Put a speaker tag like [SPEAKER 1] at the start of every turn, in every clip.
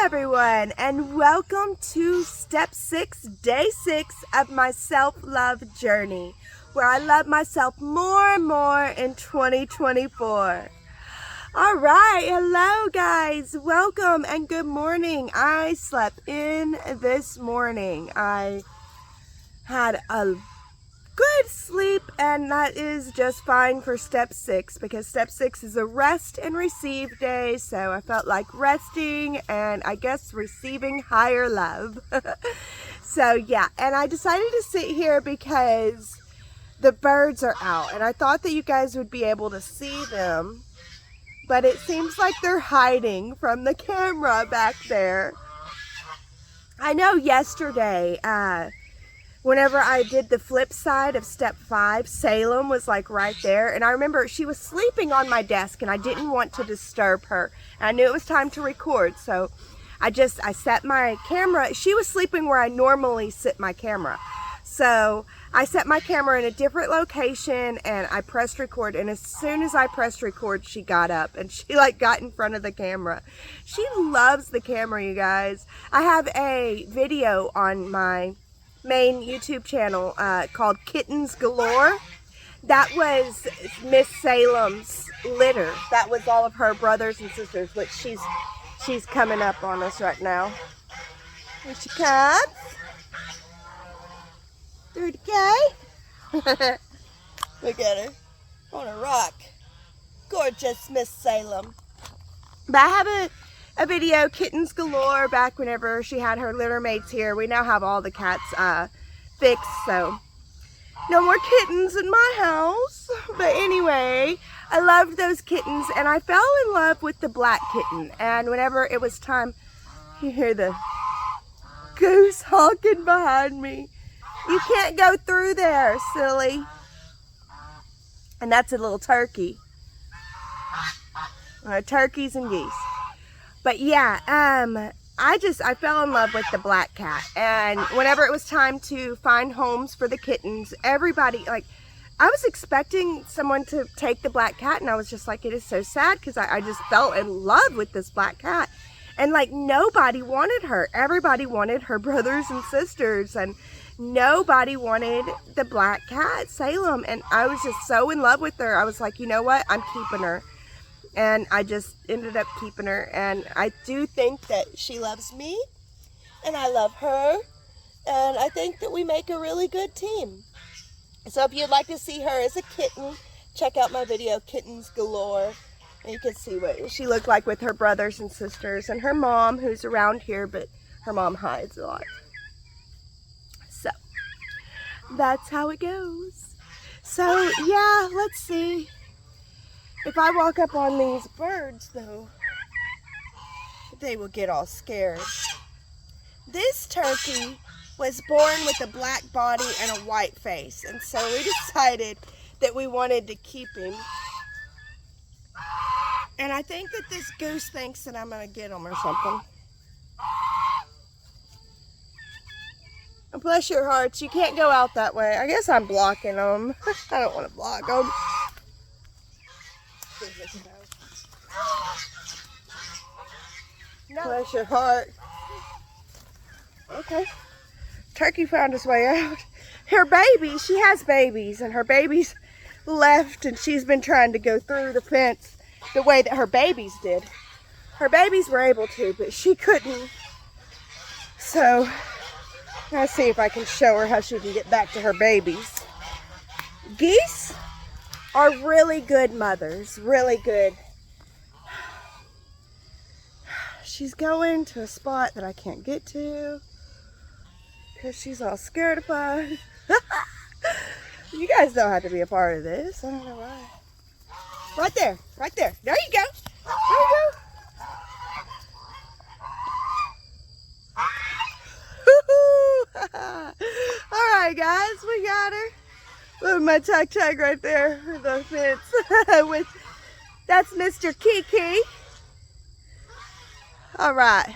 [SPEAKER 1] everyone, and welcome to step 6, day 6 of my self-love journey, where I love myself more and more in 2024. All right, hello guys, welcome and good morning. I slept in this morning. I had a good sleep, and that is just fine for step 6 because step 6 is a rest and receive day. So I felt like resting and I guess receiving higher love. So yeah, and I decided to sit here because the birds are out and I thought that you guys would be able to see them, but it seems like they're hiding from the camera back there. I know yesterday, whenever I did the flip side of step 5, Salem was like right there. And I remember she was sleeping on my desk and I didn't want to disturb her. And I knew it was time to record. So I set my camera. She was sleeping where I normally sit my camera. So I set my camera in a different location and I pressed record. And as soon as I pressed record, she got up and she got in front of the camera. She loves the camera, you guys. I have a video on my main YouTube channel called Kittens Galore. That was Miss Salem's litter. That was all of her brothers and sisters, which she's coming up on us right now. Here she comes. Through the gate. Look at her on a rock. Gorgeous Miss Salem. But I have a video, Kittens Galore, back whenever she had her litter mates here. We now have all the cats fixed, so no more kittens in my house. But anyway, I loved those kittens, and I fell in love with the black kitten. And whenever it was time, you hear the goose honking behind me. You can't go through there, silly. And that's a little turkey. Turkeys and geese. But yeah, I fell in love with the black cat. And whenever it was time to find homes for the kittens, everybody, I was expecting someone to take the black cat, and I was just like, it is so sad because I just fell in love with this black cat. And nobody wanted her. Everybody wanted her brothers and sisters, and nobody wanted the black cat, Salem. And I was just so in love with her. I was like, you know what? I'm keeping her. And I just ended up keeping her. And I do think that she loves me. And I love her. And I think that we make a really good team. So if you'd like to see her as a kitten, check out my video, Kittens Galore. And you can see what she looked like with her brothers and sisters. And her mom, who's around here, but her mom hides a lot. So that's how it goes. So yeah, let's see. If I walk up on these birds, though, they will get all scared. This turkey was born with a black body and a white face, and so we decided that we wanted to keep him. And I think that this goose thinks that I'm going to get him or something. And bless your hearts, you can't go out that way. I guess I'm blocking them. I don't want to block them. No. Bless your heart. Okay. Turkey found his way out. Her baby, she has babies, and her babies left, and she's been trying to go through the fence the way that her babies did. Her babies were able to, but she couldn't. So, let's see if I can show her how she can get back to her babies. Geese are really good mothers, really good. She's going to a spot that I can't get to because she's all scared of us. You guys don't have to be a part of this. I don't know why. Right there, right there. There you go. There you go. All right, guys, we got her. Look at my tag right there with the fence. That's Mr. Kiki. All right,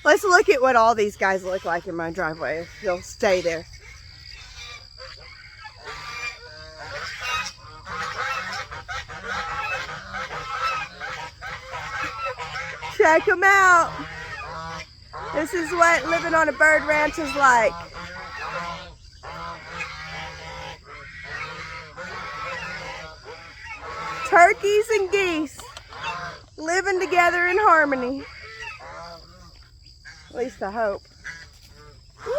[SPEAKER 1] let's look at what all these guys look like in my driveway. If you'll stay there. Check them out. This is what living on a bird ranch is like. Turkeys and geese living together in harmony. At least I hope. Woo.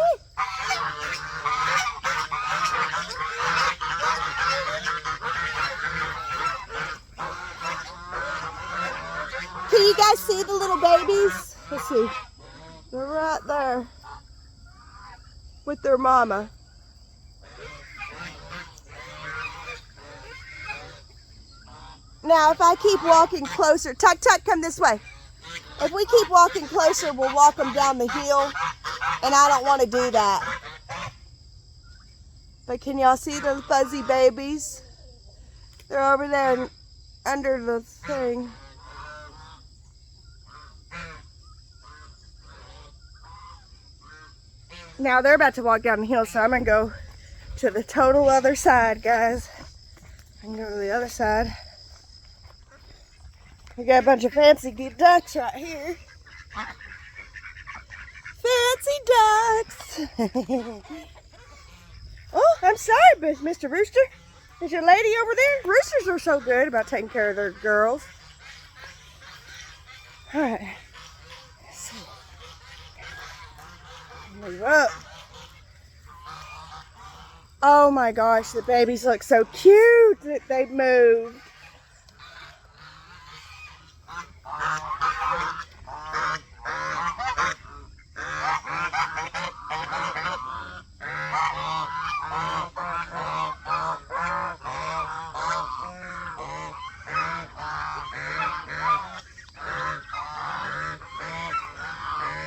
[SPEAKER 1] Can you guys see the little babies? Let's see. They're right there with their mama. Now, if I keep walking closer, Tuck, come this way. If we keep walking closer, we'll walk them down the hill, and I don't want to do that. But can y'all see the fuzzy babies? They're over there under the thing. Now they're about to walk down the hill, so I'm gonna go to the total other side, guys. I can go to the other side. We got a bunch of fancy ducks right here. Fancy ducks. Oh, I'm sorry, Mr. Rooster. Is your lady over there? Roosters are so good about taking care of their girls. All right. Let's see. Move up. Oh my gosh, the babies look so cute that they moved.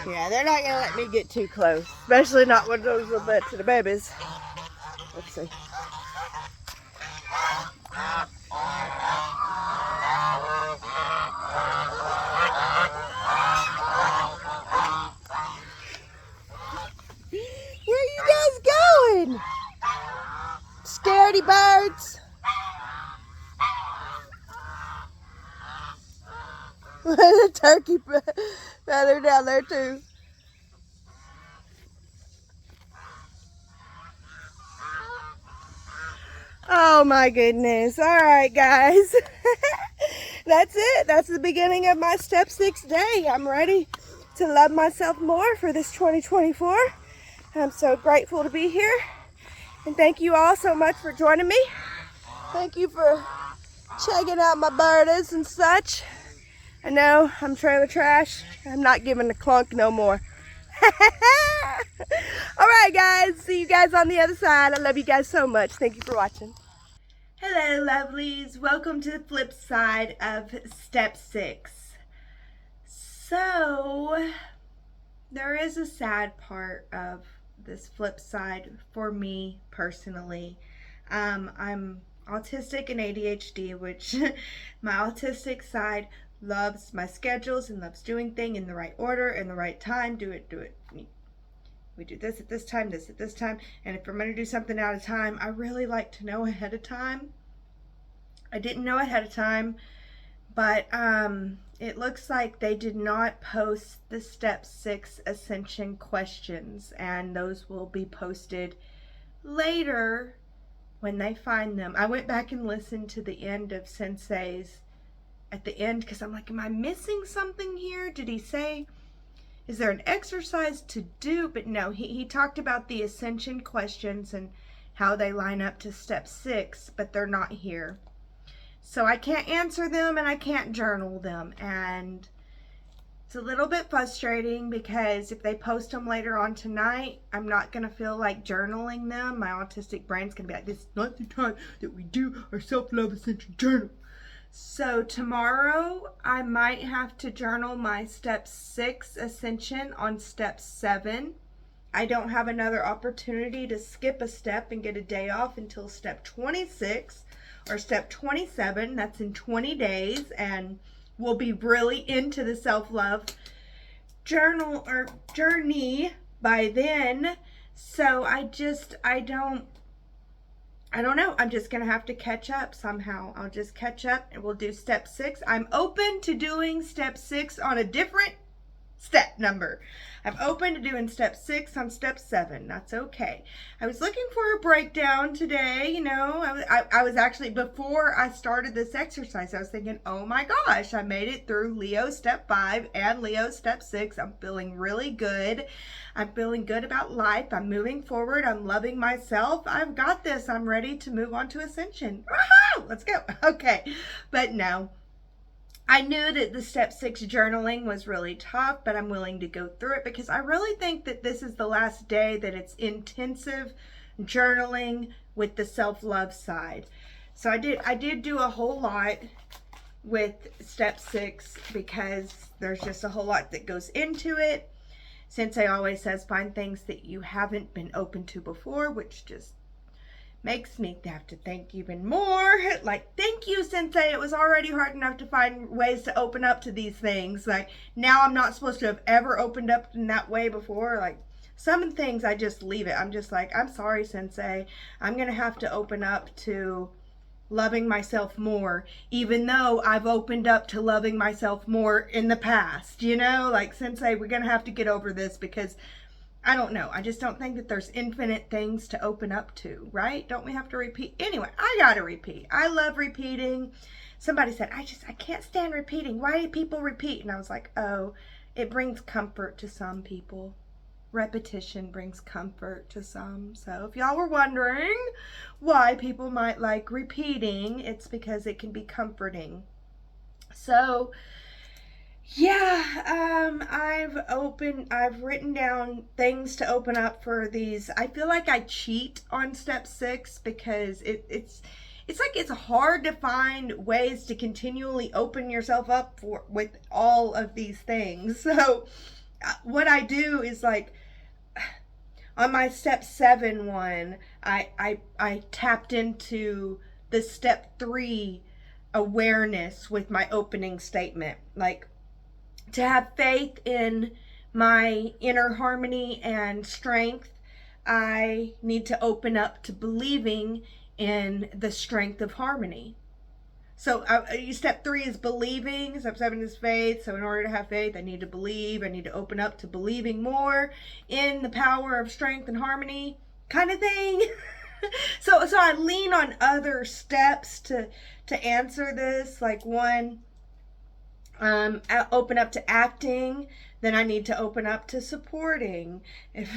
[SPEAKER 1] Yeah, they're not gonna let me get too close, especially not with those little bit to the babies. Let's see. Where are you guys going? Scaredy birds. There's a turkey feather down there too. Oh my goodness. All right, guys. That's it. That's the beginning of my step 6 day. I'm ready to love myself more for this 2024. I'm so grateful to be here. And thank you all so much for joining me. Thank you for checking out my birdies and such. I know I'm trailer trash. I'm not giving the clunk no more. All right, guys. See you guys on the other side. I love you guys so much. Thank you for watching. Hello, lovelies. Welcome to the flip side of step 6. So, there is a sad part of this flip side for me personally. I'm autistic and ADHD, which my autistic side loves my schedules and loves doing things in the right order, in the right time. Do it. We do this at this time, this at this time. And if I'm going to do something out of time, I really like to know ahead of time. I didn't know ahead of time, but it looks like they did not post the step 6 ascension questions, and those will be posted later when they find them. I went back and listened to the end of Sensei's at the end because I'm like, am I missing something here? Did he say, is there an exercise to do? But no, he talked about the ascension questions and how they line up to step 6, but they're not here. So I can't answer them and I can't journal them. And it's a little bit frustrating because if they post them later on tonight, I'm not going to feel like journaling them. My autistic brain's going to be like, this is not the time that we do our self-love ascension journal. So tomorrow I might have to journal my step 6 ascension on step 7. I don't have another opportunity to skip a step and get a day off until step 26 or step 27. That's in 20 days, and we'll be really into the self-love journal or journey by then. So I don't know. I'm just going to have to catch up somehow. I'll just catch up and we'll do step 6. I'm open to doing step 6 on a different step number. I'm open to doing step 6 on step 7. That's okay. I was looking for a breakdown today. You know, I was actually, before I started this exercise, I was thinking, oh my gosh, I made it through Leo step 5 and Leo step 6. I'm feeling really good. I'm feeling good about life. I'm moving forward. I'm loving myself. I've got this. I'm ready to move on to ascension. Woohoo! Let's go. Okay. But no. I knew that the step 6 journaling was really tough, but I'm willing to go through it because I really think that this is the last day that it's intensive journaling with the self-love side. So I did do a whole lot with step 6 because there's just a whole lot that goes into it. Sensei always says find things that you haven't been open to before, which just makes me have to think even more. Like, thank you, Sensei. It was already hard enough to find ways to open up to these things. Like, now I'm not supposed to have ever opened up in that way before. Like, some things I just leave it. I'm just like, I'm sorry, Sensei. I'm going to have to open up to loving myself more, even though I've opened up to loving myself more in the past. You know, like, Sensei, we're going to have to get over this because I don't know. I just don't think that there's infinite things to open up to, right? Don't we have to repeat? Anyway, I gotta repeat. I love repeating. Somebody said, I can't stand repeating. Why do people repeat? And I was like, oh, it brings comfort to some people. Repetition brings comfort to some. So if y'all were wondering why people might like repeating, it's because it can be comforting. So yeah, I've written down things to open up for these. I feel like I cheat on step 6 because it's like it's hard to find ways to continually open yourself up with all of these things. So what I do is, like, on my step 7 one, I tapped into the step 3 awareness with my opening statement. Like, to have faith in my inner harmony and strength, I need to open up to believing in the strength of harmony. So step 3 is believing, step 7 is faith. So in order to have faith, I need to believe. I need to open up to believing more in the power of strength and harmony, kind of thing. So I lean on other steps to answer this. Like, one, open up to acting, then I need to open up to supporting. If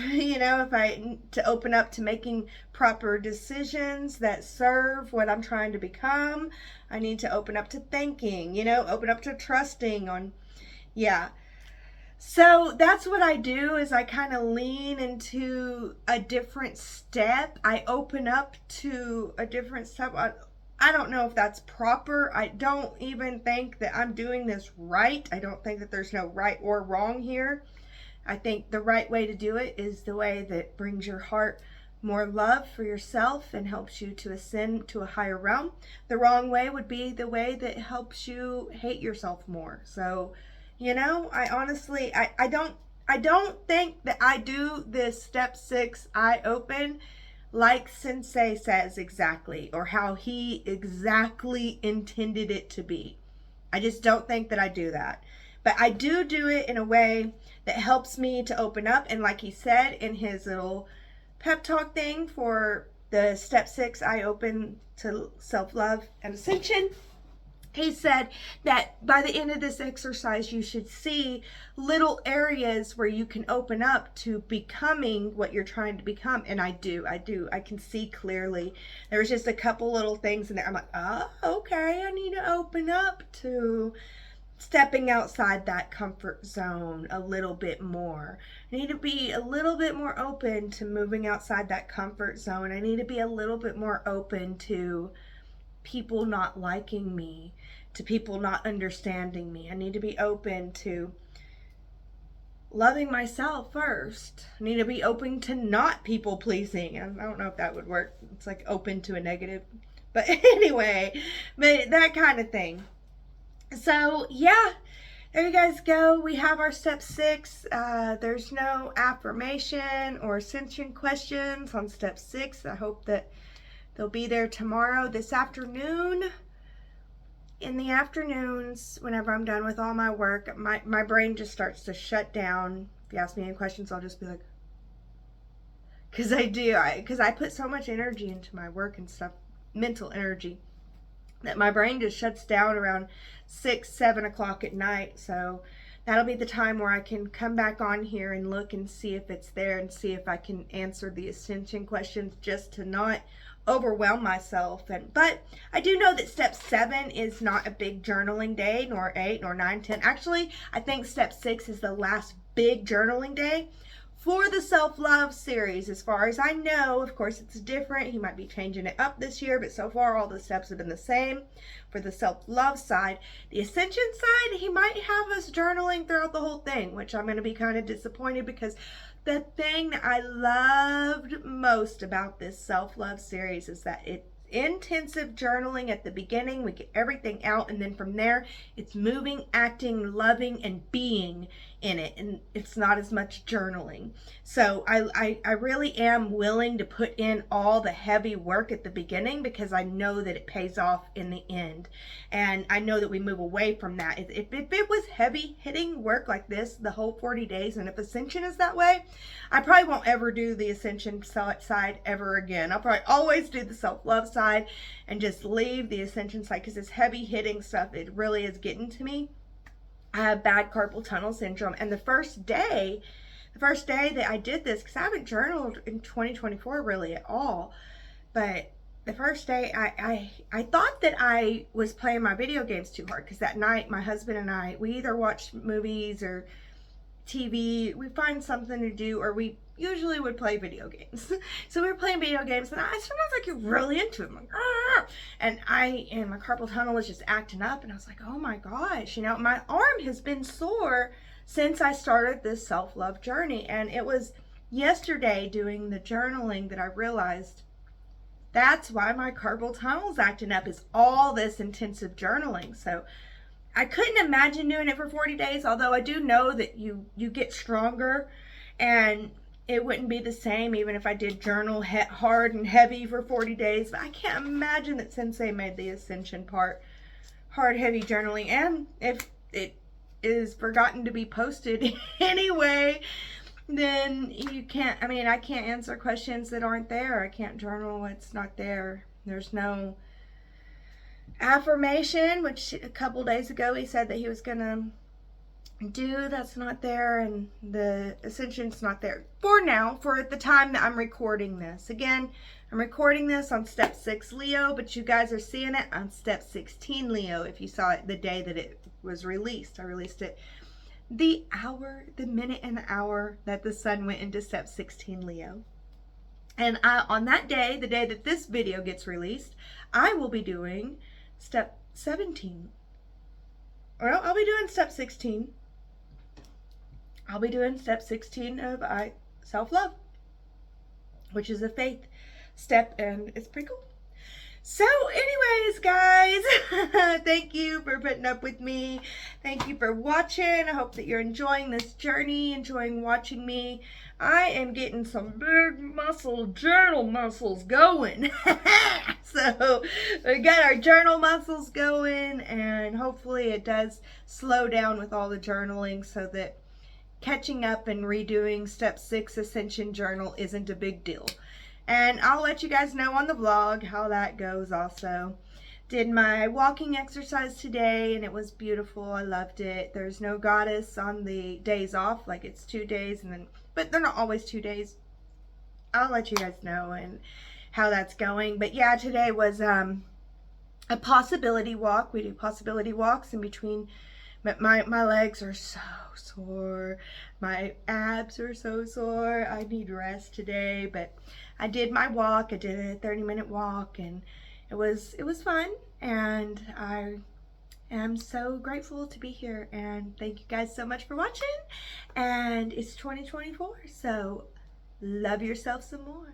[SPEAKER 1] to open up to making proper decisions that serve what I'm trying to become, I need to open up to thinking, open up to trusting on, yeah. So that's what I do, is I kind of lean into a different step. I open up to a different step. I don't know if that's proper. I don't even think that I'm doing this right. I don't think that there's no right or wrong here. I think the right way to do it is the way that brings your heart more love for yourself and helps you to ascend to a higher realm. The wrong way would be the way that helps you hate yourself more. So, I honestly, I don't think that I do this step 6 eye open like Sensei says exactly, or how he exactly intended it to be. I just don't think that I do that. But I do it in a way that helps me to open up. And like he said in his little pep talk thing for the step 6, I open to self-love and ascension, he said that by the end of this exercise, you should see little areas where you can open up to becoming what you're trying to become. And I do. I can see clearly. There was just a couple little things in there. I'm like, oh, okay, I need to open up to stepping outside that comfort zone a little bit more. I need to be a little bit more open to moving outside that comfort zone. I need to be a little bit more open to people not liking me, to people not understanding me. I need to be open to loving myself first. I need to be open to not people pleasing. I don't know if that would work. It's like open to a negative. But anyway, but that kind of thing. So yeah, there you guys go. We have our step 6. There's no affirmation or ascension questions on step 6. I hope that they'll be there tomorrow, this afternoon. in the afternoons, whenever I'm done with all my work, my brain just starts to shut down. If you ask me any questions, I'll just be like, because I put so much energy into my work and stuff, mental energy, that my brain just shuts down around 6-7 o'clock at night. So that'll be the time where I can come back on here and look and see if it's there and see if I can answer the ascension questions, just to not overwhelm myself. But I do know that step 7 is not a big journaling day, nor 8, nor 9, 10. Actually, I think step 6 is the last big journaling day for the self-love series. As far as I know, of course it's different. He might be changing it up this year, but so far all the steps have been the same for the self-love side. The ascension side, he might have us journaling throughout the whole thing, which I'm going to be kind of disappointed, because the thing that I loved most about this self-love series is that it's intensive journaling at the beginning. We get everything out, and then from there it's moving, acting, loving, and being in it, and it's not as much journaling. So I really am willing to put in all the heavy work at the beginning, because I know that it pays off in the end, and I know that we move away from that. If it was heavy hitting work like this the whole 40 days, and if ascension is that way, I probably won't ever do the ascension side ever again. I'll probably always do the self-love side and just leave the ascension side, because it's heavy hitting stuff. It really is getting to me. I have bad carpal tunnel syndrome, and the first day that I did this, because I haven't journaled in 2024 really at all, but the first day I thought that I was playing my video games too hard, because that night my husband and I, we either watched movies or TV, we find something to do, or we usually would play video games. So we were playing video games, and I sometimes I get really into it. I'm like, argh! And my carpal tunnel was just acting up, and I was like, oh my gosh, my arm has been sore since I started this self-love journey. And it was yesterday doing the journaling that I realized that's why my carpal tunnel's acting up, is all this intensive journaling. So I couldn't imagine doing it for 40 days, although I do know that you get stronger, and it wouldn't be the same even if I did journal hard and heavy for 40 days. But I can't imagine that Sensei made the ascension part hard, heavy journaling. And if it is forgotten to be posted anyway, then you can't, I can't answer questions that aren't there. I can't journal what's not there. There's no affirmation, which a couple days ago he said that he was gonna do, that's not there, and the ascension's not there for now, for the time that I'm recording this. Again, I'm recording this on step 6 Leo, but you guys are seeing it on step 16 Leo. If you saw it the day that it was released, I released it the minute and the hour that the sun went into step 16 Leo. And on that day, the day that this video gets released, I will be doing step 17. Well, I'll be doing step 16. I'll be doing step 16 of self-love, which is a faith step, and it's pretty cool. So anyways, guys, thank you for putting up with me. Thank you for watching. I hope that you're enjoying this journey, enjoying watching me. I am getting some big journal muscles going. So we got our journal muscles going, and hopefully it does slow down with all the journaling, so that catching up and redoing step 6 ascension journal isn't a big deal. And I'll let you guys know on the vlog how that goes also. Did my walking exercise today, and it was beautiful. I loved it. There's no goddess on the days off, like it's 2 days, but they're not always 2 days. I'll let you guys know and how that's going. But yeah, today was a possibility walk. We do possibility walks in between. But my legs are so sore. My abs are so sore. I need rest today. But I did my walk. I did a 30-minute walk, and it was fun. And I am so grateful to be here. And thank you guys so much for watching. And it's 2024, so love yourself some more.